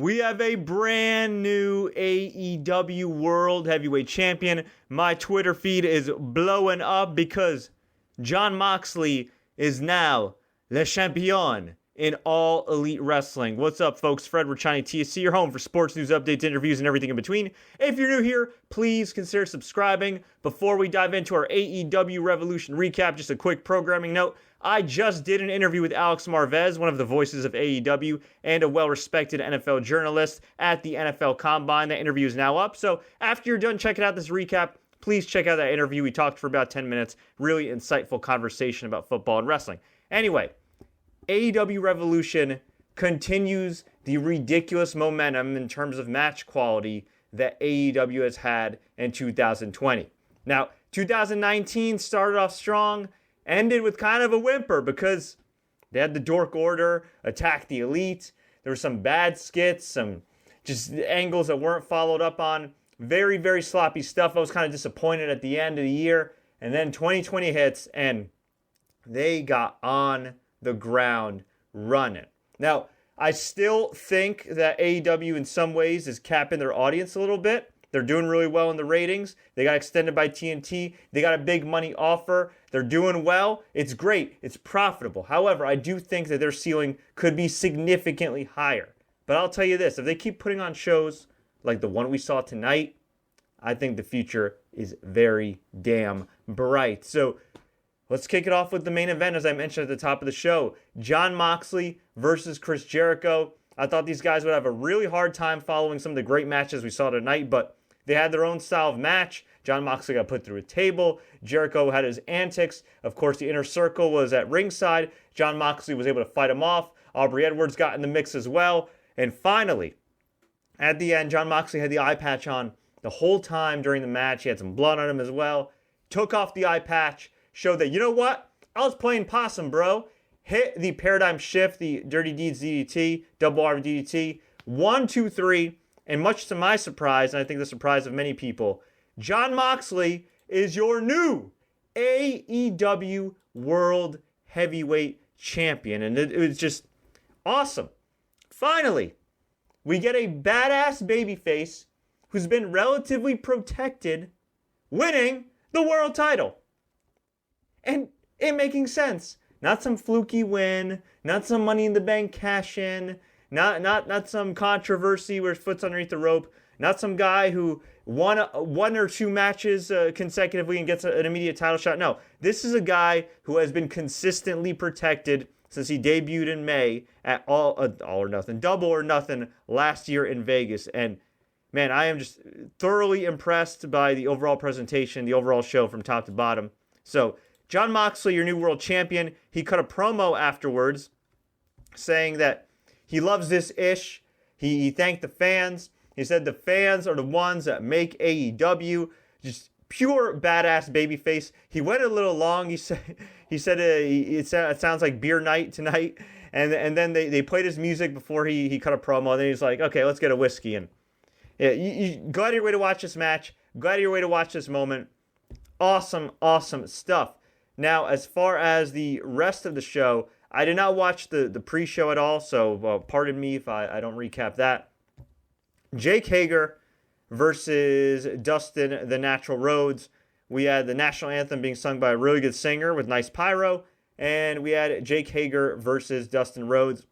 We have a brand new AEW World Heavyweight Champion. My Twitter feed is blowing up because Jon Moxley is now Le Champion in All Elite Wrestling. What's up, folks? Fred Richani, TSC, your home for sports news, updates, interviews, and everything in between. If you're new here, please consider subscribing. Before we dive into our AEW Revolution recap, just a quick programming note. I just did an interview with Alex Marvez, one of the voices of AEW and a well-respected NFL journalist at the NFL Combine. That interview is now up. So after you're done checking out this recap, please check out that interview. We talked for about 10 minutes. Really insightful conversation about football and wrestling. Anyway, AEW Revolution continues the ridiculous momentum in terms of match quality that AEW has had in 2020. Now, 2019 started off strong, ended with kind of a whimper because they had the Dork Order attack the Elite. There were some bad skits, some just angles that weren't followed up on. Very, very sloppy stuff. I was kind of disappointed at the end of the year. And then 2020 hits, and they got on the ground running. Now, I still think that AEW in some ways is capping their audience a little bit. They're doing really well in the ratings. They got extended by TNT. They got a big money offer. They're doing well. It's great. It's profitable. However, I do think that their ceiling could be significantly higher. But I'll tell you this, if they keep putting on shows like the one we saw tonight, I think the future is very damn bright. So let's kick it off with the main event, as I mentioned at the top of the show. Jon Moxley versus Chris Jericho. I thought these guys would have a really hard time following some of the great matches we saw tonight, but they had their own style of match. Jon Moxley got put through a table. Jericho had his antics. Of course, the Inner Circle was at ringside. Jon Moxley was able to fight him off. Aubrey Edwards got in the mix as well. And finally, at the end, Jon Moxley had the eye patch on the whole time during the match. He had some blood on him as well. Took off the eye patch. Showed that, you know what? I was playing possum, bro. Hit the paradigm shift, the Dirty Deeds DDT, double arm DDT. 1, 2, 3. And much to my surprise, and I think the surprise of many people, Jon Moxley is your new AEW World Heavyweight Champion. And it was just awesome. Finally, we get a badass babyface who's been relatively protected winning the world title. And it making sense. Not some fluky win, not some Money in the Bank cash in, not some controversy where his foot's underneath the rope, not some guy who won one or two matches consecutively and gets an immediate title shot. No, this is a guy who has been consistently protected since he debuted in May at All or Nothing, Double or Nothing last year in Vegas. And man, I am just thoroughly impressed by the overall presentation, the overall show from top to bottom. So, Jon Moxley, your new world champion, he cut a promo afterwards saying that he loves this ish. He thanked the fans. He said the fans are the ones that make AEW. Just pure badass babyface. He went a little long. He said it sounds like beer night tonight. And then they played his music before he cut a promo. And then he's like, okay, let's get a whiskey. And yeah, you go out of your way to watch this match. Go out of your way to watch this moment. Awesome, awesome stuff. Now, as far as the rest of the show, I did not watch the pre-show at all, so pardon me if I don't recap that. Jake Hager versus Dustin, the Natural Rhodes. We had the national anthem being sung by a really good singer with nice pyro, and we had Jake Hager versus Dustin Rhodes.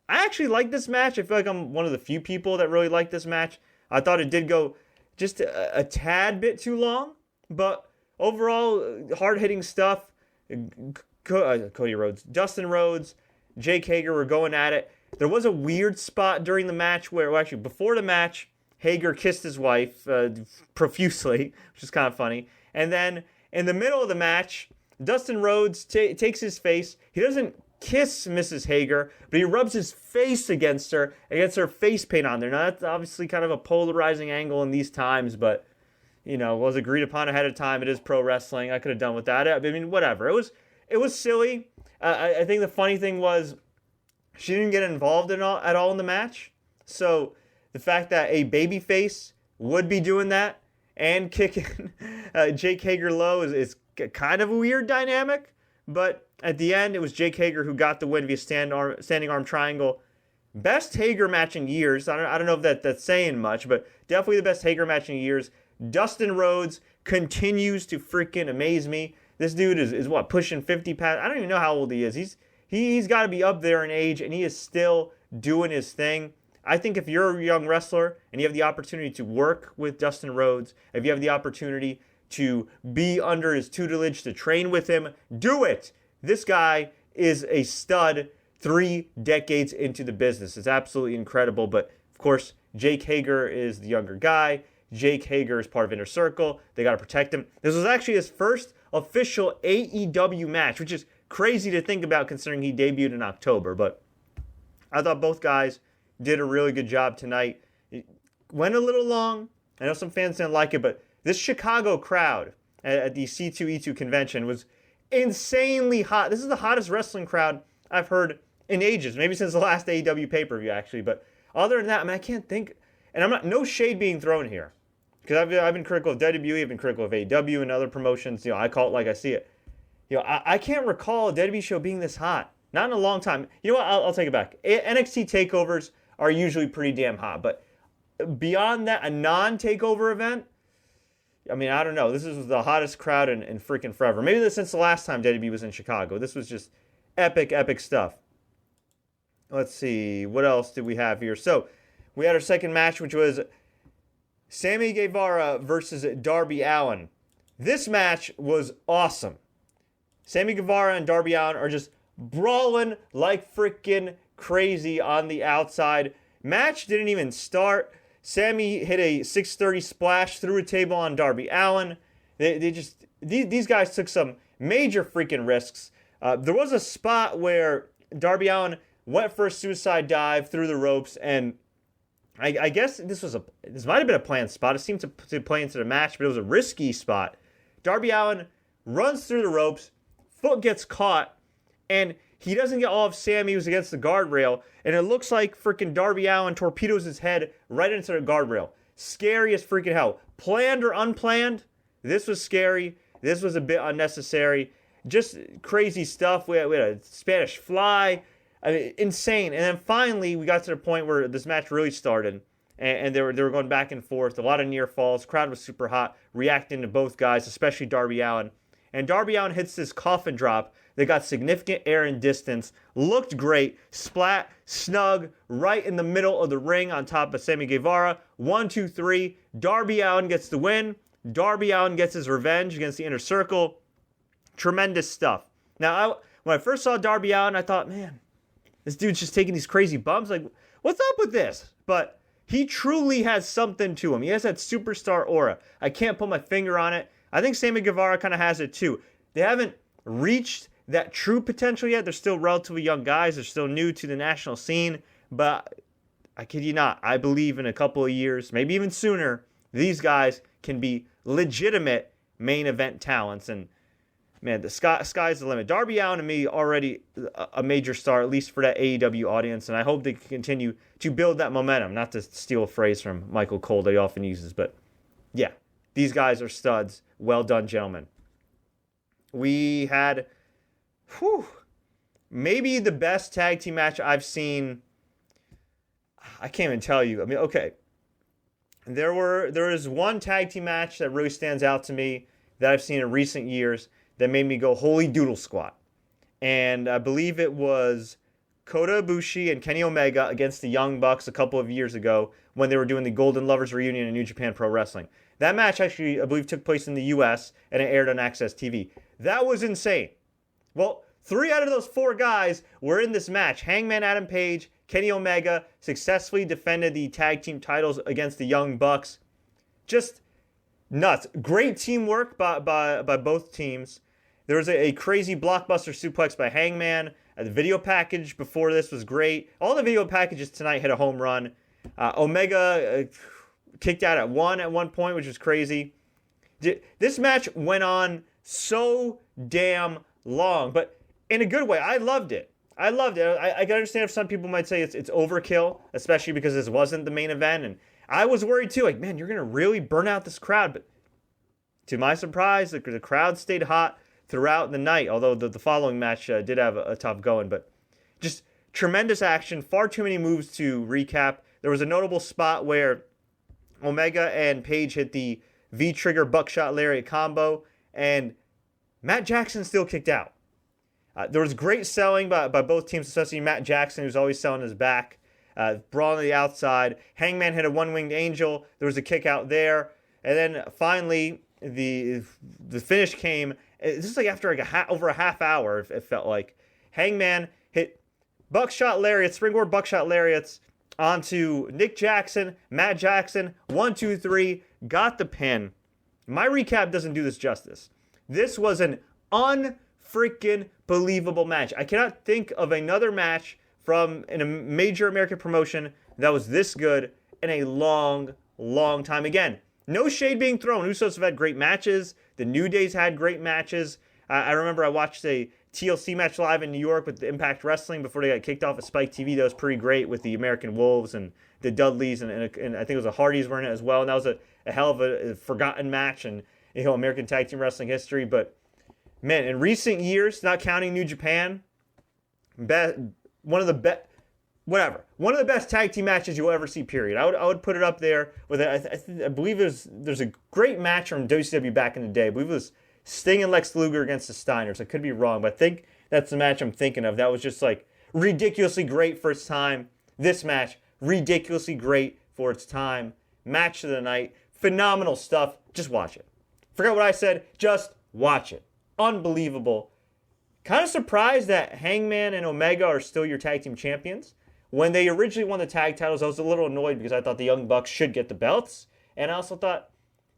I actually like this match. I feel like I'm one of the few people that really like this match. I thought it did go just a tad bit too long, but overall, hard-hitting stuff. Cody Rhodes, Dustin Rhodes, Jake Hager were going at it. There was a weird spot during the match where, well, actually, before the match, Hager kissed his wife profusely, which is kind of funny. And then in the middle of the match, Dustin Rhodes takes his face. He doesn't kiss Mrs. Hager, but he rubs his face against her face paint on there. Now, that's obviously kind of a polarizing angle in these times, but you know, was agreed upon ahead of time. It is pro wrestling. I could have done with that. I mean, whatever. It was silly. I think the funny thing was she didn't get involved at all in the match. So the fact that a babyface would be doing that and kicking Jake Hager low is kind of a weird dynamic. But at the end, it was Jake Hager who got the win via standing arm triangle. best Hager match in years. I don't know if that's saying much, but definitely the best Hager match in years. Dustin Rhodes continues to freaking amaze me. This dude is what, pushing 50 past? I don't even know how old he is. He's got to be up there in age, and he is still doing his thing. I think if you're a young wrestler and you have the opportunity to work with Dustin Rhodes, if you have the opportunity to be under his tutelage, to train with him, do it. This guy is a stud 3 decades into the business. It's absolutely incredible. But, of course, Jake Hager is the younger guy. Jake Hager is part of Inner Circle. They got to protect him. This was actually his first official AEW match, which is crazy to think about considering he debuted in October. But I thought both guys did a really good job tonight. It went a little long. I know some fans didn't like it, but this Chicago crowd at the C2E2 convention was insanely hot. This is the hottest wrestling crowd I've heard in ages, maybe since the last AEW pay-per-view, actually. But other than that, I mean, I can't think, and I'm not, no shade being thrown here, because I've been critical of WWE, I've been critical of AEW and other promotions. I call it like I see it. I can't recall a WWE show being this hot. Not in a long time. You know what? I'll take it back. NXT takeovers are usually pretty damn hot, but beyond that, a non-takeover event, I mean, I don't know. This is the hottest crowd in freaking forever. Maybe since the last time WWE was in Chicago. This was just epic, epic stuff. Let's see. What else did we have here? So, we had our second match, which was Sammy Guevara versus Darby Allin. This match was awesome. Sammy Guevara and Darby Allin are just brawling like freaking crazy on the outside. Match didn't even start. Sammy hit a 630 splash through a table on Darby Allin. These guys took some major freaking risks. There was a spot where Darby Allin went for a suicide dive through the ropes, and I guess this might have been a planned spot. It seemed to play into the match, but it was a risky spot. Darby Allin runs through the ropes, foot gets caught, and he doesn't get all of Sammy, who's against the guardrail, and it looks like freaking Darby Allin torpedoes his head right into the guardrail. Scary as freaking hell. Planned or unplanned, this was scary. This was a bit unnecessary. Just crazy stuff. We had a Spanish fly. I mean, insane. And then finally, we got to the point where this match really started, and they were going back and forth. A lot of near falls. Crowd was super hot, reacting to both guys, especially Darby Allin. And Darby Allin hits this coffin drop. They got significant air and distance. Looked great. Splat, snug, right in the middle of the ring on top of Sammy Guevara. 1, 2, 3. Darby Allin gets the win. Darby Allin gets his revenge against the Inner Circle. Tremendous stuff. Now, when I first saw Darby Allin, I thought, man, this dude's just taking these crazy bumps. Like, what's up with this? But he truly has something to him. He has that superstar aura. I can't put my finger on it. I think Sammy Guevara kind of has it too. They haven't reached that true potential yet. They're still relatively young guys. They're still new to the national scene. But I kid you not, I believe in a couple of years, maybe even sooner, these guys can be legitimate main event talents. And man, the sky's the limit. Darby Allin to me already a major star, at least for that AEW audience. And I hope they can continue to build that momentum. Not to steal a phrase from Michael Cole that he often uses, but yeah, these guys are studs. Well done, gentlemen. We had maybe the best tag team match I've seen. I can't even tell you. I mean, okay. There is one tag team match that really stands out to me that I've seen in recent years that made me go holy doodle squat. And I believe it was Kota Ibushi and Kenny Omega against the Young Bucks a couple of years ago when they were doing the Golden Lovers reunion in New Japan Pro Wrestling. That match actually, I believe, took place in the U.S. and it aired on Access TV. That was insane. Well, 3 out of those 4 guys were in this match. Hangman Adam Page, Kenny Omega successfully defended the tag team titles against the Young Bucks. Just nuts. Great teamwork by both teams. There was a crazy blockbuster suplex by Hangman. The video package before this was great. All the video packages tonight hit a home run. Omega kicked out at one point, which was crazy. This match went on so damn long, but in a good way. I loved it. I can understand if some people might say it's overkill, especially because this wasn't the main event. And I was worried too, like, man, you're going to really burn out this crowd. But to my surprise, the crowd stayed hot throughout the night, although the following match did have a tough going. But just tremendous action, far too many moves to recap. There was a notable spot where Omega and Paige hit the V-trigger buckshot lariat combo, and Matt Jackson still kicked out. There was great selling by both teams, especially Matt Jackson, who's always selling his back. Brawl on the outside. Hangman hit a one-winged angel. There was a kick out there. And then finally, the finish came. This is like after over a half hour, it felt like. Hangman hit buckshot lariats, springboard buckshot lariats onto Nick Jackson, Matt Jackson. 1, 2, 3. Got the pin. My recap doesn't do this justice. This was an unfreaking believable match. I cannot think of another match from in a major American promotion that was this good in a long, long time. Again, no shade being thrown. Usos have had great matches. The New Day's had great matches. I remember I watched a TLC match live in New York with Impact Wrestling before they got kicked off at Spike TV. That was pretty great with the American Wolves and the Dudleys, and I think it was the Hardys were in it as well. And that was a hell of a forgotten match in American Tag Team Wrestling history. But man, in recent years, not counting New Japan, one of the best tag team matches you'll ever see. Period. I would put it up there with I believe there's a great match from WCW back in the day. I believe it was Sting and Lex Luger against the Steiners. I could be wrong, but I think that's the match I'm thinking of. That was just like ridiculously great for its time. This match, ridiculously great for its time. Match of the night. Phenomenal stuff. Just watch it. Forget what I said. Just watch it. Unbelievable. Kind of surprised that Hangman and Omega are still your tag team champions. When they originally won the tag titles, I was a little annoyed because I thought the Young Bucks should get the belts. And I also thought,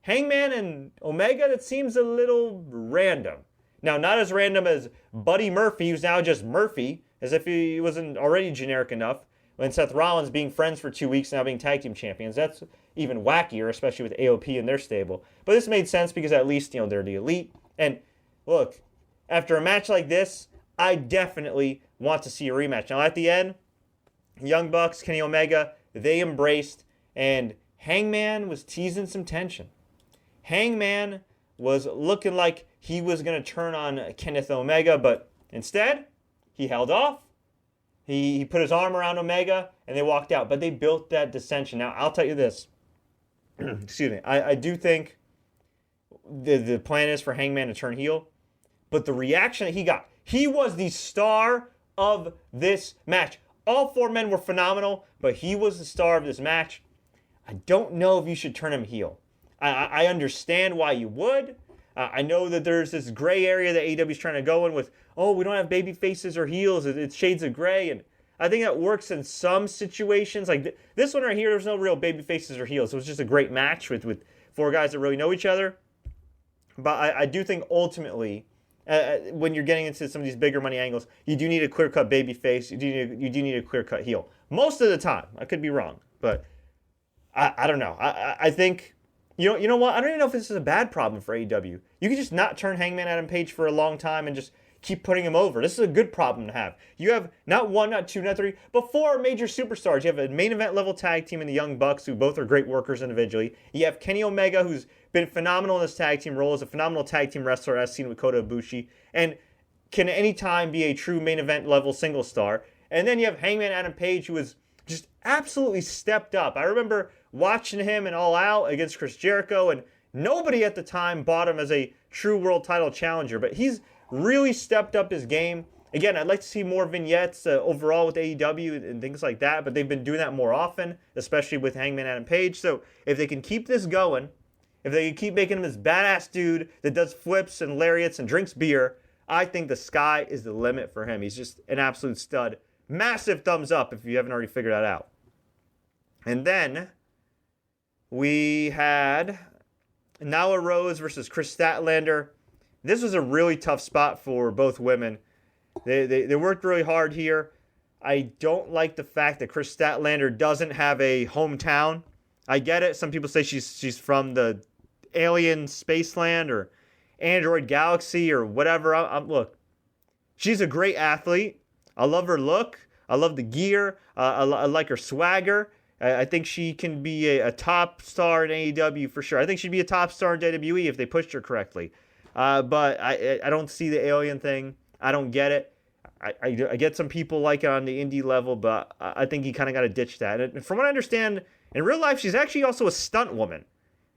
Hangman and Omega, that seems a little random. Now, not as random as Buddy Murphy, who's now just Murphy, as if he wasn't already generic enough. When Seth Rollins being friends for 2 weeks, now being tag team champions. That's even wackier, especially with AOP in their stable. But this made sense because at least, they're the elite. And look, after a match like this, I definitely want to see a rematch. Now, at the end, Young Bucks, Kenny Omega, they embraced, and Hangman was teasing some tension. Hangman was looking like he was going to turn on Kenneth Omega, but instead, he held off. He put his arm around Omega, and they walked out. But they built that dissension. Now, I'll tell you this. Excuse me. I do think the plan is for Hangman to turn heel. But the reaction that he got, he was the star of this match. All 4 men were phenomenal, but he was the star of this match. I don't know if you should turn him heel. I understand why you would. I know that there's this gray area that AEW is trying to go in with, we don't have baby faces or heels. It's shades of gray. And I think that works in some situations. Like this one right here, there's no real baby faces or heels. It was just a great match with 4 guys that really know each other. But I do think ultimately, when you're getting into some of these bigger money angles, you do need a clear-cut baby face. You do need a clear-cut heel. Most of the time. I could be wrong. But I don't know. I think... You know what? I don't even know if this is a bad problem for AEW. You can just not turn Hangman Adam Page for a long time and just keep putting him over. This is a good problem to have. You have not 1, not 2, not 3, but 4 major superstars. You have a main event level tag team in the Young Bucks, who both are great workers individually. You have Kenny Omega, who's been phenomenal in this tag team role, is a phenomenal tag team wrestler as seen with Kota Ibushi, and can anytime be a true main event level single star. And then you have Hangman Adam Page, who is just absolutely stepped up. I remember watching him in All Out against Chris Jericho, and nobody at the time bought him as a true world title challenger, but he's really stepped up his game. Again, I'd like to see more vignettes overall with AEW and things like that, but they've been doing that more often, especially with Hangman Adam Page. So if they can keep this going, if they can keep making him this badass dude that does flips and lariats and drinks beer, I think the sky is the limit for him. He's just an absolute stud. Massive thumbs up if you haven't already figured that out. And then we had Nyla Rose versus Kris Statlander. This was a really tough spot for both women. They worked really hard here. I don't like the fact that Kris Statlander doesn't have a hometown. I get it. Some people say she's from the alien spaceland or Android galaxy or whatever. Look, she's a great athlete. I love her look. I love the gear. I like her swagger. I think she can be a top star in AEW for sure. I think she'd be a top star in WWE if they pushed her correctly. But I don't see the alien thing. I don't get it. I get some people like it on the indie level, but I think you kind of got to ditch that. And from what I understand, in real life, she's actually also a stunt woman.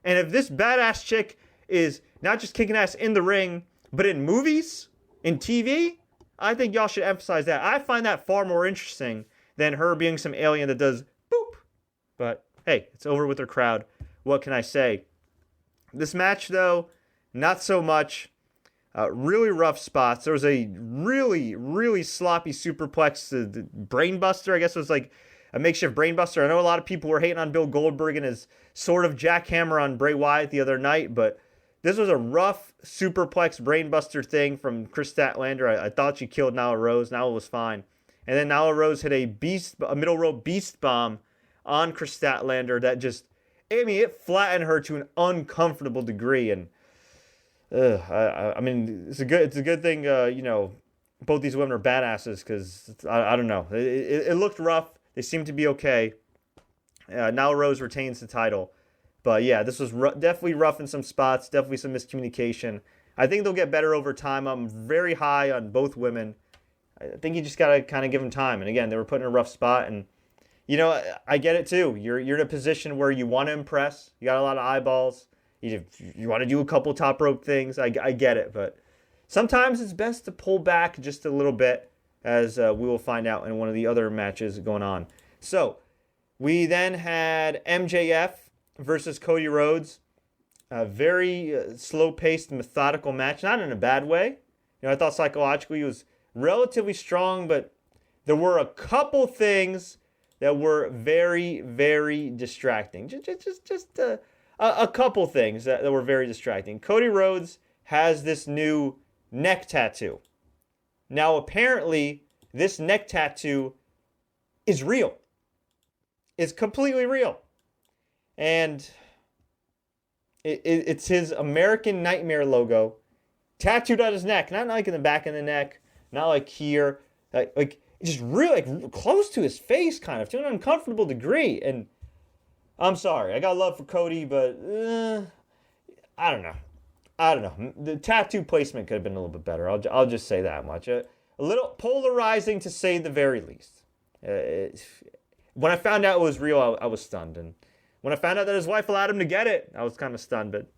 And if this badass chick is not just kicking ass in the ring, but in movies, in TV, I think y'all should emphasize that. I find that far more interesting than her being some alien that does boop. But hey, it's over with her crowd. What can I say? This match, though, not so much. Really rough spots. There was a really, really sloppy superplex, the brainbuster. I guess it was like a makeshift brainbuster. I know a lot of people were hating on Bill Goldberg and his sort of jackhammer on Bray Wyatt the other night, but this was a rough superplex brainbuster thing from Kris Statlander. I thought she killed Nyla Rose. Nyla was fine. And then Nyla Rose hit a middle rope beast bomb on Kris Statlander that just, it flattened her to an uncomfortable degree. And I mean, it's a good thing, both these women are badasses, because I don't know. It looked rough. They seem to be okay. Nyla Rose retains the title. But yeah, this was definitely rough in some spots, definitely some miscommunication. I think they'll get better over time. I'm very high on both women. I think you just got to kind of give them time. And again, they were put in a rough spot. And, I get it too. You're in a position where you want to impress. You got a lot of eyeballs. You want to do a couple top rope things. I get it. But sometimes it's best to pull back just a little bit, as we will find out in one of the other matches going on. So we then had MJF versus Cody Rhodes. A very slow-paced, methodical match. Not in a bad way. I thought psychologically he was relatively strong, but there were a couple things that were very, very distracting. Just a couple things that were very distracting. Cody Rhodes has this new neck tattoo. Now, apparently, this neck tattoo is real. It's completely real. And it's his American Nightmare logo tattooed on his neck. Not like in the back of the neck. Not like here. Like just really close to his face, kind of, to an uncomfortable degree. And I'm sorry. I got love for Cody, but I don't know. The tattoo placement could have been a little bit better. I'll just say that much. A little polarizing, to say the very least. When I found out it was real, I was stunned. And when I found out that his wife allowed him to get it, I was kind of stunned. But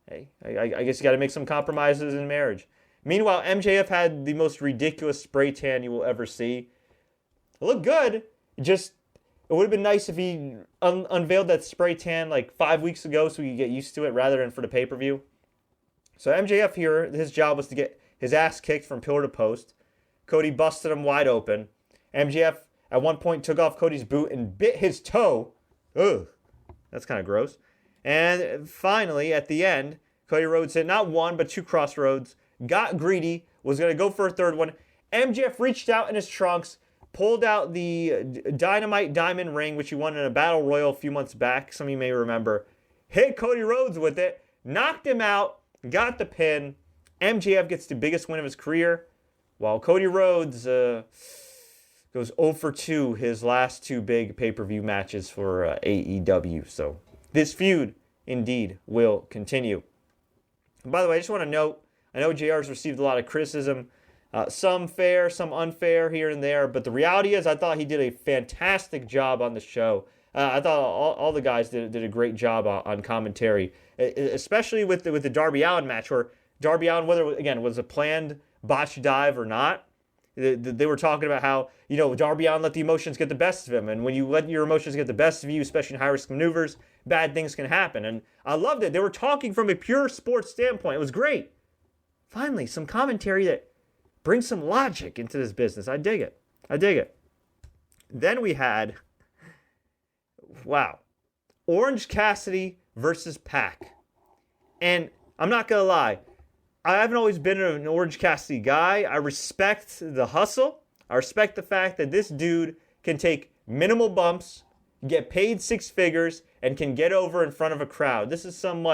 hey, I guess you got to make some compromises in marriage. Meanwhile, MJF had the most ridiculous spray tan you will ever see. It looked good. It would have been nice if he unveiled that spray tan like 5 weeks ago so we could get used to it rather than for the pay-per-view. So MJF here, his job was to get his ass kicked from pillar to post. Cody busted him wide open. MJF at one point took off Cody's boot and bit his toe. Ugh, that's kind of gross. And finally, at the end, Cody Rhodes hit not one but two crossroads, got greedy, was going to go for a third one. MJF reached out in his trunks, pulled out the Dynamite Diamond ring, which he won in a Battle Royal a few months back. Some of you may remember. Hit Cody Rhodes with it, knocked him out, got the pin. MJF gets the biggest win of his career, while Cody Rhodes goes 0 for 2 his last two big pay-per-view matches for AEW. So this feud, indeed, will continue. And by the way, I just want to note, I know JR's received a lot of criticism, some fair, some unfair here and there, but the reality is I thought he did a fantastic job on the show. I thought all the guys did a great job on commentary, especially with the Darby Allin match, where Darby Allin, whether, again, was a planned botch dive or not, they were talking about how, Darby Allin let the emotions get the best of him, and when you let your emotions get the best of you, especially in high-risk maneuvers, bad things can happen. And I loved it. They were talking from a pure sports standpoint. It was great. Finally, some commentary that brings some logic into this business. I dig it. Then we had, Orange Cassidy versus Pac. And I'm not going to lie, I haven't always been an Orange Cassidy guy. I respect the hustle. I respect the fact that this dude can take minimal bumps, get paid six figures, and can get over in front of a crowd. This is some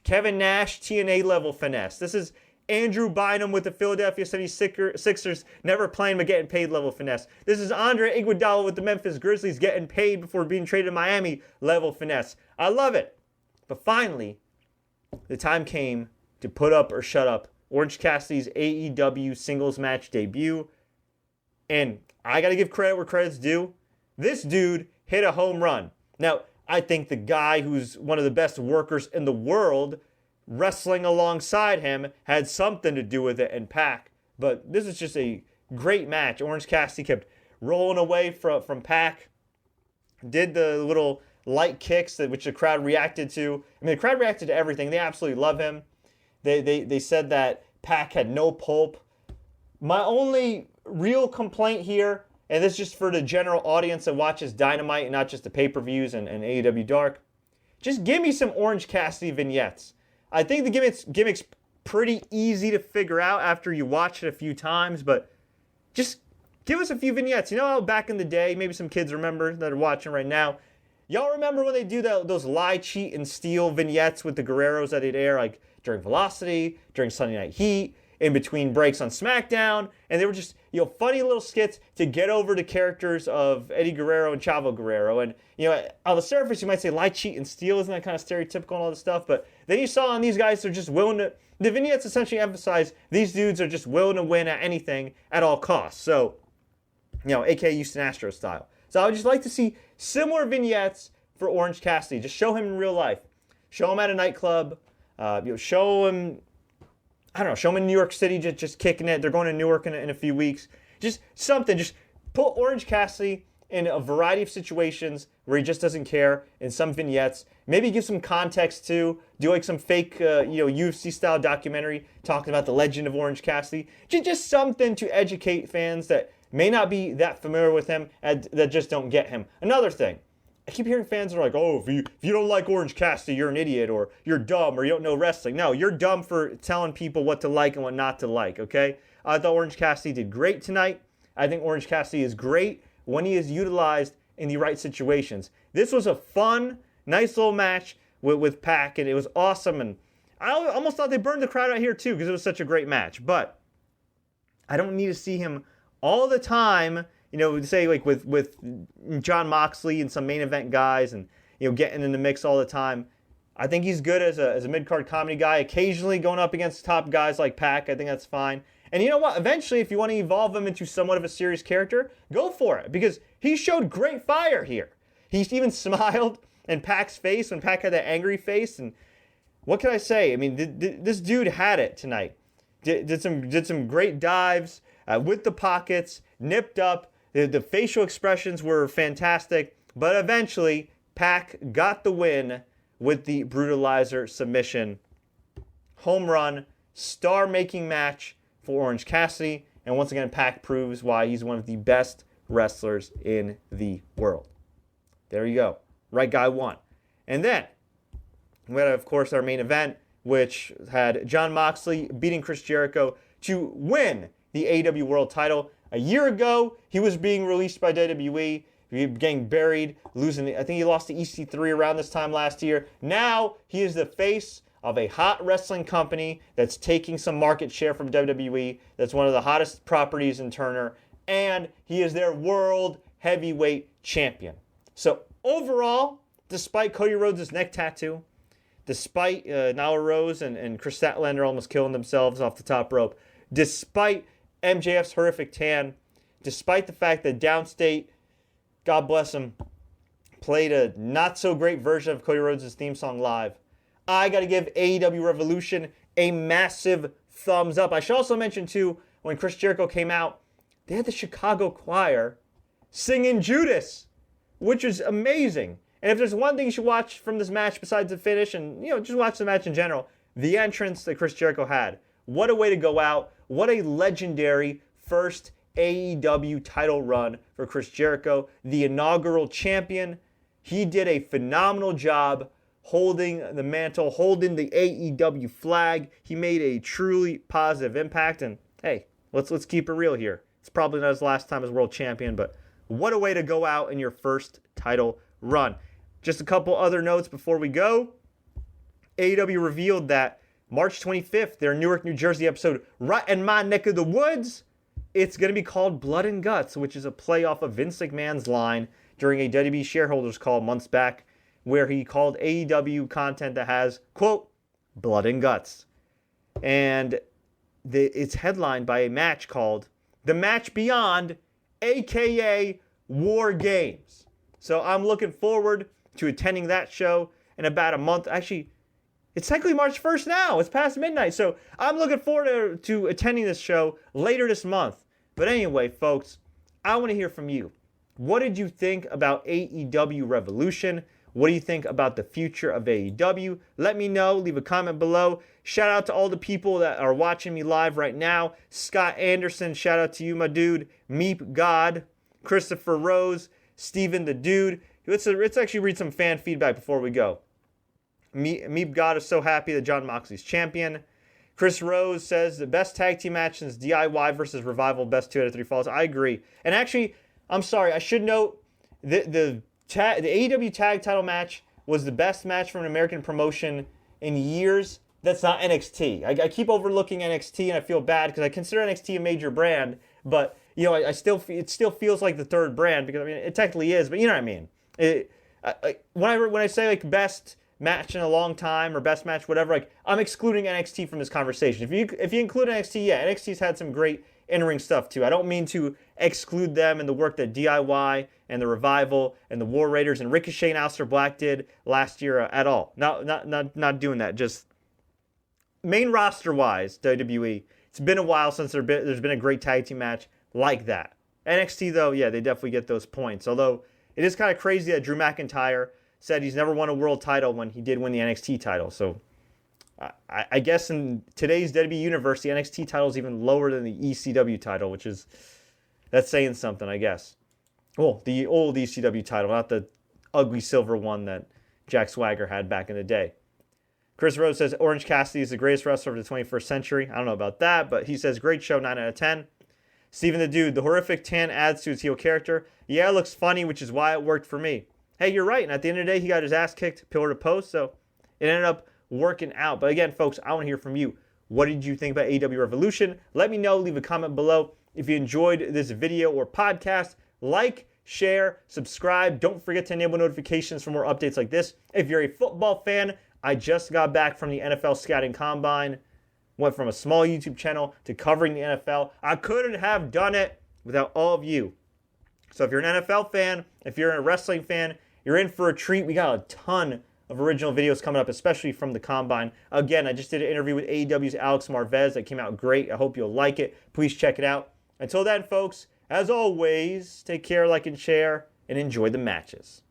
Kevin Nash TNA level finesse. This is Andrew Bynum with the Philadelphia 76ers never playing but getting paid level finesse. This is Andre Iguodala with the Memphis Grizzlies getting paid before being traded to Miami level finesse. I love it. But finally, the time came to put up or shut up Orange Cassidy's AEW singles match debut And I got to give credit where credit's due. This dude hit a home run. Now, I think the guy who's one of the best workers in the world wrestling alongside him had something to do with it in Pac. But this is just a great match. Orange Cassidy kept rolling away from Pac. Did the little light kicks which the crowd reacted to. I mean, the crowd reacted to everything. They absolutely love him. They said that Pac had no pulp. My only real complaint here, and this is just for the general audience that watches Dynamite and not just the pay-per-views and AEW Dark, just give me some Orange Cassidy vignettes. I think the gimmick's pretty easy to figure out after you watch it a few times, but just give us a few vignettes. You know how back in the day, maybe some kids remember that are watching right now, y'all remember when they do those lie, cheat, and steal vignettes with the Guerreros that they'd air like during Velocity, during Sunday Night Heat, in between breaks on SmackDown, and they were just, funny little skits to get over the characters of Eddie Guerrero and Chavo Guerrero. And, on the surface, you might say lie, cheat, and steal, isn't that kind of stereotypical and all this stuff? But then you saw on these guys, they're just willing to, the vignettes essentially emphasize these dudes are just willing to win at anything at all costs. So, aka Houston Astros style. So I would just like to see similar vignettes for Orange Cassidy. Just show him in real life. Show him at a nightclub. Show him, show him in New York City just kicking it. They're going to Newark in a few weeks. Just something. Just put Orange Cassidy in a variety of situations where he just doesn't care, in some vignettes. Maybe give some context too. Do like some fake, UFC-style documentary talking about the legend of Orange Cassidy. Just something to educate fans that may not be that familiar with him and that just don't get him. Another thing. I keep hearing fans that are like, oh, if you don't like Orange Cassidy, you're an idiot, or you're dumb, or you don't know wrestling. No, you're dumb for telling people what to like and what not to like, okay? I thought Orange Cassidy did great tonight. I think Orange Cassidy is great when he is utilized in the right situations. This was a fun, nice little match with Pac, and it was awesome. And I almost thought they burned the crowd out here, too, because it was such a great match. But I don't need to see him all the time, say like with Jon Moxley and some main event guys and, getting in the mix all the time. I think he's good as a mid-card comedy guy, occasionally going up against top guys like Pac. I think that's fine. And you know what? Eventually, if you want to evolve him into somewhat of a serious character, go for it, because he showed great fire here. He even smiled in Pac's face when Pac had that angry face. And what can I say? I mean, this dude had it tonight. Did some great dives with the pockets, nipped up. The facial expressions were fantastic. But eventually, Pac got the win with the Brutalizer submission. Home run, star-making match for Orange Cassidy. And once again, Pac proves why he's one of the best wrestlers in the world. There you go. Right guy won. And then, we had, of course, our main event, which had Jon Moxley beating Chris Jericho to win the AEW World Title. A year ago, he was being released by WWE. He was getting buried, losing. I think he lost to EC3 around this time last year. Now, he is the face of a hot wrestling company that's taking some market share from WWE. That's one of the hottest properties in Turner. And he is their world heavyweight champion. So, overall, despite Cody Rhodes' neck tattoo, despite Nyla Rose and Kris Statlander almost killing themselves off the top rope, despite MJF's horrific tan, despite the fact that Downstate, God bless him, played a not-so-great version of Cody Rhodes' theme song live, I got to give AEW Revolution a massive thumbs up. I should also mention, too, when Chris Jericho came out, they had the Chicago Choir singing Judas, which is amazing. And if there's one thing you should watch from this match besides the finish, and just watch the match in general, the entrance that Chris Jericho had. What a way to go out. What a legendary first AEW title run for Chris Jericho, the inaugural champion. He did a phenomenal job holding the mantle, holding the AEW flag. He made a truly positive impact. And hey, let's keep it real here. It's probably not his last time as world champion, but what a way to go out in your first title run. Just a couple other notes before we go. AEW revealed that March 25th, their Newark, New Jersey episode, right in my neck of the woods, it's going to be called Blood and Guts, which is a play off of Vince McMahon's line during a WWE shareholders call months back, where he called AEW content that has, quote, blood and guts. And it's headlined by a match called The Match Beyond aka War Games. So I'm looking forward to attending that show in about a month. Actually, it's technically March 1st now. It's past midnight. So I'm looking forward to attending this show later this month. But anyway, folks, I want to hear from you. What did you think about AEW Revolution? What do you think about the future of AEW? Let me know. Leave a comment below. Shout out to all the people that are watching me live right now. Scott Anderson, shout out to you, my dude. Meep God, Christopher Rose, Steven the Dude. Let's actually read some fan feedback before we go. Meep God is so happy that Jon Moxley's champion. Chris Rose says the best tag team match since DIY versus Revival, best 2 out of 3 falls. I agree. And actually, I'm sorry, I should note the AEW tag title match was the best match from an American promotion in years. That's not NXT. I keep overlooking NXT and I feel bad because I consider NXT a major brand, but you know, it still feels like the third brand because I mean it technically is, but you know what I mean. When I say like best match in a long time or best match whatever, like I'm excluding NXT from this conversation. If you include NXT, yeah, NXT's had some great in-ring stuff too. I don't mean to exclude them and the work that DIY and the Revival and the War Raiders and Ricochet and Aleister Black did last year at all. Not doing that. Just main roster wise, WWE. It's been a while since there's been a great tag team match like that. NXT though, yeah, they definitely get those points. Although it is kind of crazy that Drew McIntyre said he's never won a world title when he did win the NXT title. So I guess in today's WWE universe, the NXT title is even lower than the ECW title, that's saying something, I guess. Well, the old ECW title, not the ugly silver one that Jack Swagger had back in the day. Chris Rhodes says Orange Cassidy is the greatest wrestler of the 21st century. I don't know about that, but he says great show, 9 out of 10. Steven the Dude, the horrific tan adds to his heel character. Yeah, it looks funny, which is why it worked for me. Hey, you're right. And at the end of the day, he got his ass kicked pillar to post, so it ended up working out. But again, folks, I want to hear from you. What did you think about AEW Revolution? Let me know. Leave a comment below. If you enjoyed this video or podcast, like, share, subscribe. Don't forget to enable notifications for more updates like this. If you're a football fan, I just got back from the NFL Scouting Combine. Went from a small YouTube channel to covering the NFL. I couldn't have done it without all of you. So if you're an NFL fan, if you're a wrestling fan, you're in for a treat. We got a ton of original videos coming up, especially from the Combine. Again, I just did an interview with AEW's Alex Marvez that came out great. I hope you'll like it. Please check it out. Until then, folks, as always, take care, like, and share, and enjoy the matches.